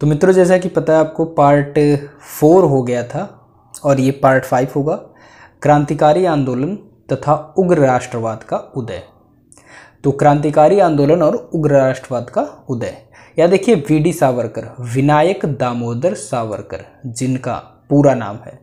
तो मित्रों, जैसा कि पता है आपको, पार्ट 4 हो गया था और ये पार्ट 5 होगा। क्रांतिकारी आंदोलन तथा उग्र राष्ट्रवाद का उदय। तो क्रांतिकारी आंदोलन और उग्र राष्ट्रवाद का उदय, या देखिए वीडी सावरकर, विनायक दामोदर सावरकर, जिनका पूरा नाम है,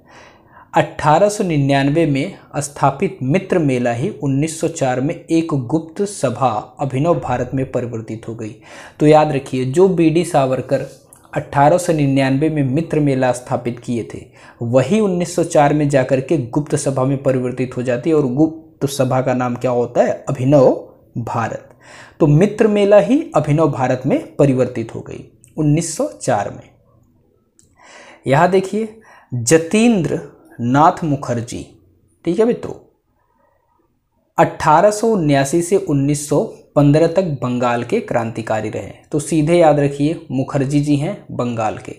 1899 में स्थापित मित्र मेला ही 1904 में एक गुप्त सभा अभिनव भारत में परिवर्तित हो गई। तो याद रखिए, जो बीडी सावरकर 1899 में मित्र मेला स्थापित किए थे, वही 1904 में जाकर के गुप्त सभा में परिवर्तित हो जाती है, और गुप्त सभा का नाम क्या होता है? अभिनव भारत। तो मित्र मेला ही अभिनव भारत में परिवर्तित हो गई 1904 में। यहां देखिए, जतीन्द्र नाथ मुखर्जी, ठीक है मित्रों, 1879 से 1915 तक बंगाल के क्रांतिकारी रहे। तो सीधे याद रखिए, मुखर्जी जी हैं बंगाल के,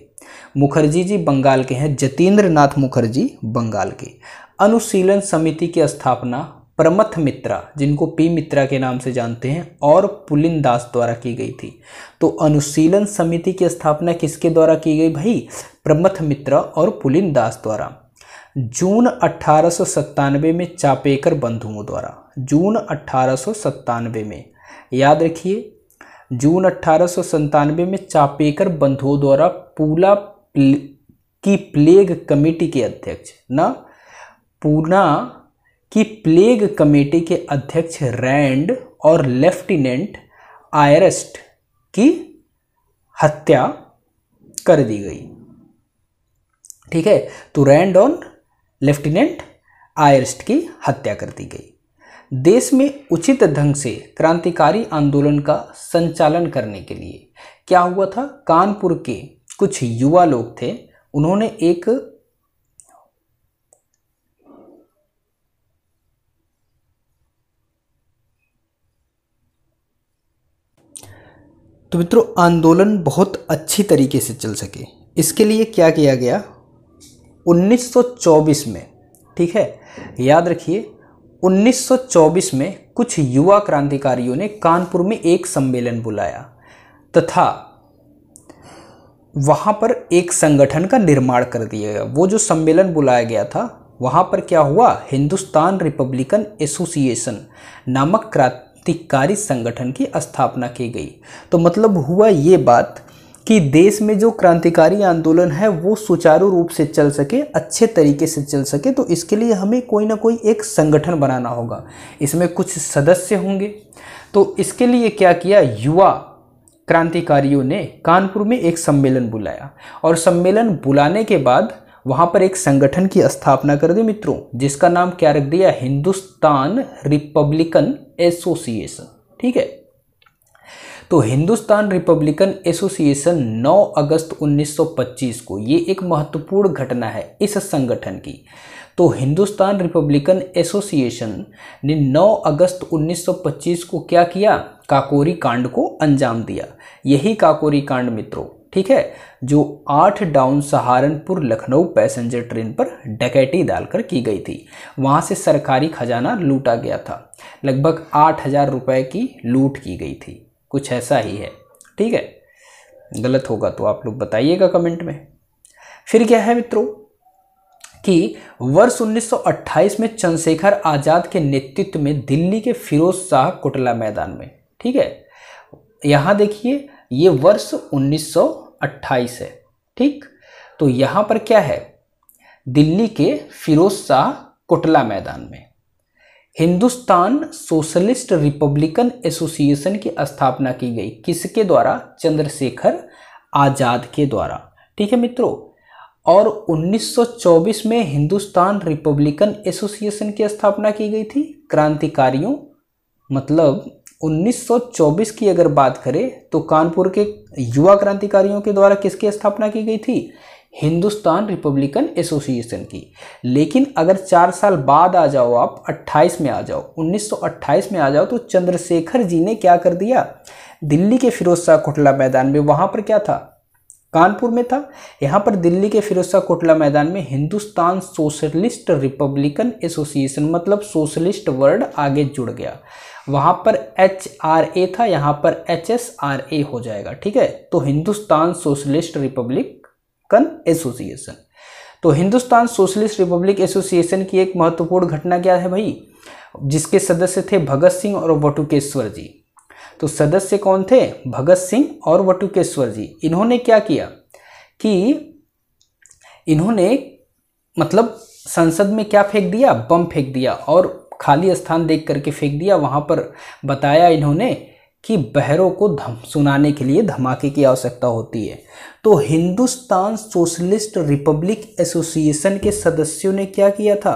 मुखर्जी जी बंगाल के हैं, जतीन्द्र नाथ मुखर्जी बंगाल के। अनुशीलन समिति की स्थापना प्रमथ मित्रा, जिनको पी मित्रा के नाम से जानते हैं, और पुलिन दास द्वारा की गई थी। तो अनुशीलन समिति की स्थापना किसके द्वारा की गई भाई? प्रमथ मित्रा और पुलिन दास द्वारा। जून 1897 में चापेकर बंधुओं द्वारा, जून 1897 में, याद रखिए, जून 1897 में चापेकर बंधुओं द्वारा पूना की प्लेग कमेटी के अध्यक्ष, ना पूना की प्लेग कमेटी के अध्यक्ष रैंड और लेफ्टिनेंट आयरस्ट की हत्या कर दी गई। ठीक है, तो रैंड और लेफ्टिनेंट आयरस्ट की हत्या कर दी गई। देश में उचित ढंग से क्रांतिकारी आंदोलन का संचालन करने के लिए क्या हुआ था? कानपुर के कुछ युवा लोग थे, उन्होंने एक तो मित्रों, आंदोलन बहुत अच्छी तरीके से चल सके, इसके लिए क्या किया गया? 1924 में, ठीक है, याद रखिए, 1924 में कुछ युवा क्रांतिकारियों ने कानपुर में एक सम्मेलन बुलाया तथा वहां पर एक संगठन का निर्माण कर दिया गया। वो जो सम्मेलन बुलाया गया था, वहां पर क्या हुआ? हिंदुस्तान रिपब्लिकन एसोसिएशन नामक क्रांतिकारी संगठन की स्थापना की गई। तो मतलब हुआ ये बात कि देश में जो क्रांतिकारी आंदोलन है वो सुचारू रूप से चल सके, अच्छे तरीके से चल सके, तो इसके लिए हमें कोई ना कोई एक संगठन बनाना होगा, इसमें कुछ सदस्य होंगे। तो इसके लिए क्या किया? युवा क्रांतिकारियों ने कानपुर में एक सम्मेलन बुलाया, और सम्मेलन बुलाने के बाद वहाँ पर एक संगठन की स्थापना कर दी मित्रों, जिसका नाम क्या रख दिया? Hindustan Republican association. ठीक है, तो हिंदुस्तान रिपब्लिकन एसोसिएशन 9 अगस्त 1925 को, ये एक महत्वपूर्ण घटना है इस संगठन की। तो हिंदुस्तान रिपब्लिकन एसोसिएशन ने 9 अगस्त 1925 को क्या किया? काकोरी कांड को अंजाम दिया। यही काकोरी कांड मित्रों, ठीक है, जो 8 down Saharanpur Lucknow passenger train पर डकैती डालकर की गई थी। वहां से सरकारी खजाना लूटा गया था, लगभग 8,000 रुपए की लूट की गई थी, कुछ ऐसा ही है। ठीक है, गलत होगा तो आप लोग बताइएगा कमेंट में। फिर क्या है मित्रों कि वर्ष 1928 में चंद्रशेखर आजाद के नेतृत्व में दिल्ली के फिरोज शाह कोटला मैदान में, ठीक है, यहां देखिए ये वर्ष 1928 है। ठीक, तो यहां पर क्या है? दिल्ली के फिरोज शाह कोटला मैदान में हिंदुस्तान सोशलिस्ट रिपब्लिकन एसोसिएशन की स्थापना की गई। किसके द्वारा? चंद्रशेखर आजाद के द्वारा। ठीक है मित्रों, और 1924 में हिंदुस्तान रिपब्लिकन एसोसिएशन की स्थापना की गई थी क्रांतिकारियों, मतलब 1924 की अगर बात करें तो कानपुर के युवा क्रांतिकारियों के द्वारा किसकी स्थापना की गई थी? हिंदुस्तान रिपब्लिकन एसोसिएशन की। लेकिन अगर 4 साल बाद आ जाओ, आप 28 में आ जाओ, 1928 में आ जाओ, तो चंद्रशेखर जी ने क्या कर दिया? दिल्ली के फिरोज शाह कोटला मैदान में, वहां पर क्या था? कानपुर में था, यहाँ पर दिल्ली के फिरोज शाह कोटला मैदान में हिंदुस्तान सोशलिस्ट रिपब्लिकन एसोसिएशन, मतलब सोशलिस्ट वर्ड आगे जुड़ गया, वहाँ पर HRA था, यहाँ पर HSRA हो जाएगा। ठीक है, तो हिंदुस्तान सोशलिस्ट रिपब्लिकन एसोसिएशन। तो हिंदुस्तान सोशलिस्ट रिपब्लिक एसोसिएशन की एक महत्वपूर्ण घटना क्या है भाई, जिसके सदस्य थे भगत सिंह और बटुकेश्वर जी। तो सदस्य कौन थे, भगत सिंह और बटुकेश्वर जी। इन्होंने क्या किया कि इन्होंने मतलब संसद में क्या फेंक दिया, बम फेंक दिया और खाली स्थान देख करके फेंक दिया। वहां पर बताया इन्होंने कि बहरों को सुनाने के लिए धमाके की आवश्यकता होती है। तो हिंदुस्तान सोशलिस्ट रिपब्लिक एसोसिएशन के सदस्यों ने क्या किया था,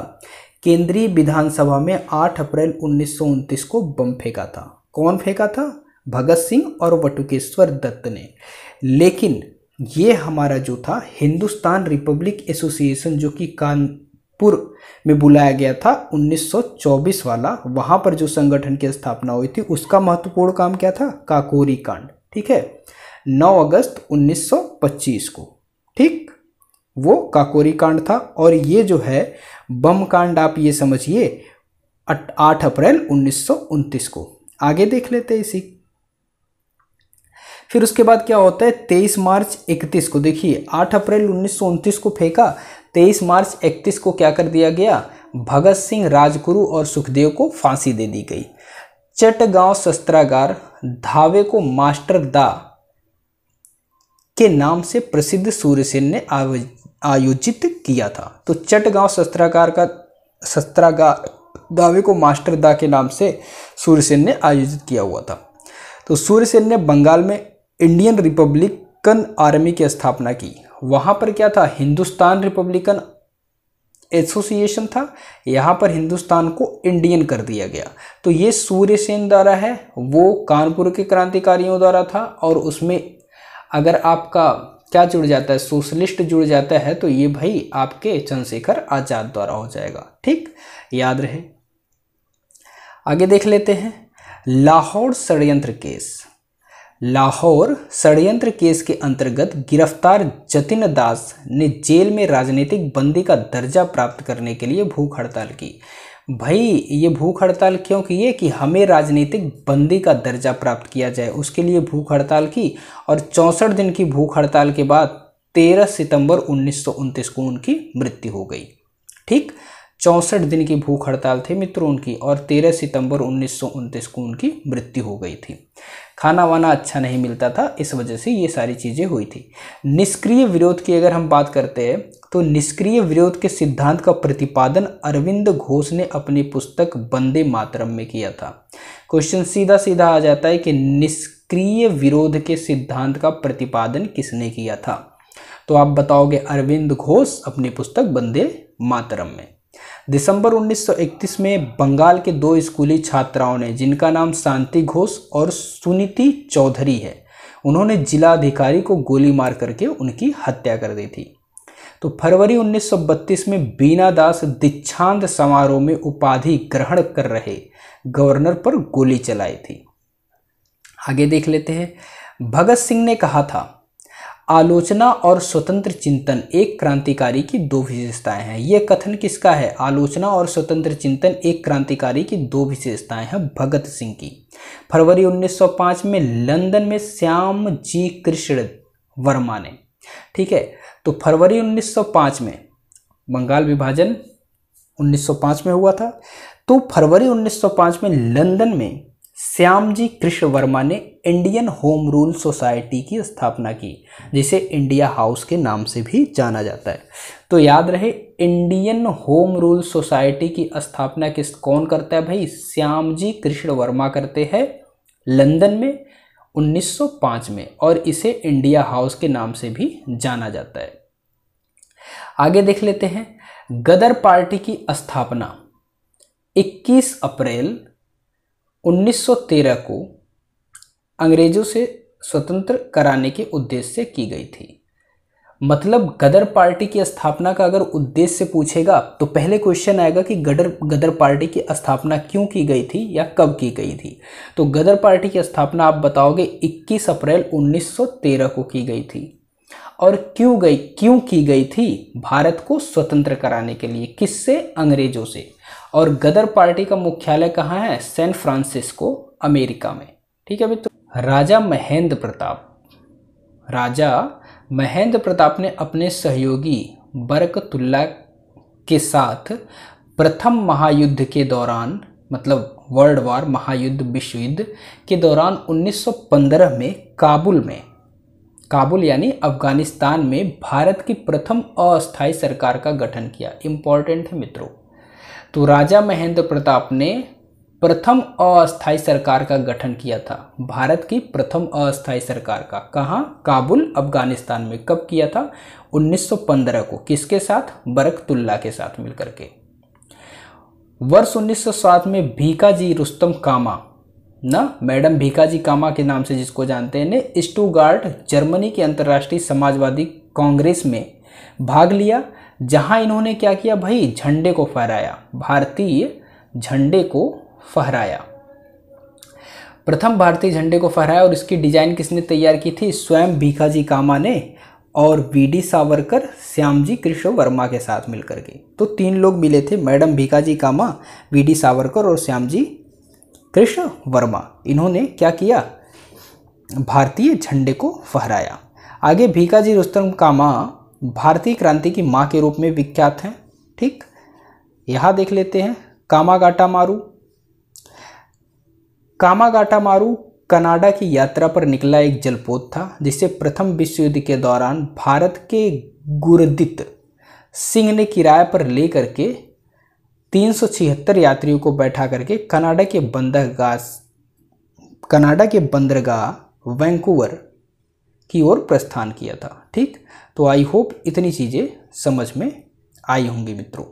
केंद्रीय विधानसभा में 8 अप्रैल 1929 को बम फेंका था। कौन फेंका था, भगत सिंह और बटुकेश्वर दत्त ने। लेकिन ये हमारा जो था हिंदुस्तान रिपब्लिक एसोसिएशन, जो कि कानपुर में बुलाया गया था 1924 वाला, वहां पर जो संगठन की स्थापना हुई थी, उसका महत्वपूर्ण काम क्या था, काकोरी कांड। ठीक है, 9 अगस्त 1925 को, ठीक, वो काकोरी कांड था। और ये जो है बम कांड, आप ये समझिए 8 अप्रैल 1929 को। आगे देख लेते हैं इसी। फिर उसके बाद क्या होता है, 23 मार्च 31 को, देखिए 8 अप्रैल 1929 को फेंका, 23 मार्च 31 को क्या कर दिया गया, भगत सिंह, राजगुरु और सुखदेव को फांसी दे दी गई। चटगांव शस्त्रागार धावे को मास्टर दा के नाम से प्रसिद्ध सूर्यसेन ने आयोजित किया था। तो चटगांव शस्त्रागार दावे को मास्टर दा के नाम से सूर्यसेन ने आयोजित किया हुआ था। तो सूर्यसेन ने बंगाल में इंडियन रिपब्लिकन आर्मी की स्थापना की। वहां पर क्या था, हिंदुस्तान रिपब्लिकन एसोसिएशन था, यहाँ पर हिंदुस्तान को इंडियन कर दिया गया। तो ये सूर्यसेन द्वारा है, वो कानपुर के क्रांतिकारियों द्वारा था। और उसमें अगर आपका क्या जुड़ जाता है, सोशलिस्ट जुड़ जाता है, तो ये भाई आपके चंद्रशेखर आजाद द्वारा हो जाएगा। ठीक, याद रहे। आगे देख लेते हैं, लाहौर षड्यंत्र केस। लाहौर षड्यंत्र केस के अंतर्गत गिरफ्तार जतिन दास ने जेल में राजनीतिक बंदी का दर्जा प्राप्त करने के लिए भूख हड़ताल की। भाई ये भूख हड़ताल क्यों की है कि हमें राजनीतिक बंदी का दर्जा प्राप्त किया जाए, उसके लिए भूख हड़ताल की। और 64 दिन की भूख हड़ताल के बाद 13 सितंबर 1929 को उनकी मृत्यु हो गई। ठीक, 64 दिन की भूख हड़ताल थी मित्रों उनकी, और 13 सितंबर 1929 को उनकी मृत्यु हो गई थी। खाना वाना अच्छा नहीं मिलता था, इस वजह से ये सारी चीज़ें हुई थी। निष्क्रिय विरोध की अगर हम बात करते हैं, तो निष्क्रिय विरोध के सिद्धांत का प्रतिपादन अरविंद घोष ने अपनी पुस्तक वंदे मातरम में किया था। क्वेश्चन सीधा सीधा आ जाता है कि निष्क्रिय विरोध के सिद्धांत का प्रतिपादन किसने किया था, तो आप बताओगे अरविंद घोष अपनी पुस्तक वंदे मातरम में। दिसंबर 1931 में बंगाल के 2 स्कूली छात्राओं ने, जिनका नाम शांति घोष और सुनीति चौधरी है, उन्होंने जिलाधिकारी को गोली मार करके उनकी हत्या कर दी थी। तो फरवरी 1932 में बीना दास दीक्षांत समारोह में उपाधि ग्रहण कर रहे गवर्नर पर गोली चलाई थी। आगे देख लेते हैं, भगत सिंह ने कहा था, आलोचना और स्वतंत्र चिंतन एक क्रांतिकारी की 2 विशेषताएं हैं। यह कथन किसका है, आलोचना और स्वतंत्र चिंतन एक क्रांतिकारी की 2 विशेषताएं हैं भगत सिंह की। फरवरी 1905 में लंदन में श्याम जी कृष्ण वर्मा ने, ठीक है, तो फरवरी 1905 में बंगाल विभाजन 1905 में हुआ था। तो फरवरी 1905 में लंदन में श्यामजी कृष्ण वर्मा ने इंडियन होम रूल सोसाइटी की स्थापना की, जिसे इंडिया हाउस के नाम से भी जाना जाता है। तो याद रहे, इंडियन होम रूल सोसाइटी की स्थापना कौन करता है भाई, श्यामजी कृष्ण वर्मा करते हैं लंदन में 1905 में, और इसे इंडिया हाउस के नाम से भी जाना जाता है। आगे देख लेते हैं, गदर पार्टी की स्थापना 21 अप्रैल 1913 को अंग्रेजों से स्वतंत्र कराने के उद्देश्य से की गई थी। मतलब गदर पार्टी की स्थापना का अगर उद्देश्य पूछेगा तो पहले क्वेश्चन आएगा कि गदर पार्टी की स्थापना क्यों की गई थी या कब की गई थी। तो गदर पार्टी की स्थापना आप बताओगे 21 अप्रैल 1913 को की गई थी। और क्यों की गई थी? भारत को स्वतंत्र कराने के लिए। किससे? अंग्रेजों से। और गदर पार्टी का मुख्यालय कहाँ है? सैन फ्रांसिस्को, अमेरिका में। ठीक है मित्रों। राजा महेंद्र प्रताप ने अपने सहयोगी बरकतुल्ला के साथ प्रथम महायुद्ध के दौरान, मतलब वर्ल्ड वार, महायुद्ध, विश्व युद्ध के दौरान 1915 में काबुल यानी अफगानिस्तान में भारत की प्रथम अस्थायी सरकार का गठन किया। इंपॉर्टेंट है मित्रों। तो राजा महेंद्र प्रताप ने प्रथम अस्थायी सरकार का गठन किया था, भारत की प्रथम अस्थायी सरकार का। कहाँ? काबुल, अफगानिस्तान में। कब किया था? 1915 को। किसके साथ? बरकतुल्ला के साथ मिलकर के। वर्ष 1907 में भीकाजी रुस्तम कामा, ना मैडम भीकाजी कामा के नाम से जिसको जानते हैं, ने स्टुटगार्ट, जर्मनी की अंतर्राष्ट्रीय समाजवादी कांग्रेस में भाग लिया, जहां इन्होंने क्या किया भाई? झंडे को फहराया, भारतीय झंडे को फहराया। प्रथम भारतीय झंडे को फहराया। और इसकी डिजाइन किसने तैयार की थी? स्वयं भीकाजी कामा ने, और वीडी सावरकर, श्यामजी कृष्ण वर्मा के साथ मिलकर के। तो 3 लोग मिले थे, मैडम भीकाजी कामा, वीडी सावरकर और श्यामजी कृष्ण वर्मा। इन्होंने क्या किया? भारतीय झंडे को फहराया। आगे भीकाजी रुस्तम कामा भारतीय क्रांति की मां के रूप में विख्यात हैं। ठीक, यहां देख लेते हैं। कामागाटा मारू कनाडा की यात्रा पर निकला एक जलपोत था, जिसे प्रथम विश्व युद्ध के दौरान भारत के गुरदीप सिंह ने किराए पर लेकर के 376 यात्रियों को बैठा करके कनाडा के बंदरगाह वैंकूवर की ओर प्रस्थान किया था। ठीक, तो आई होप इतनी चीज़ें समझ में आई होंगी मित्रों।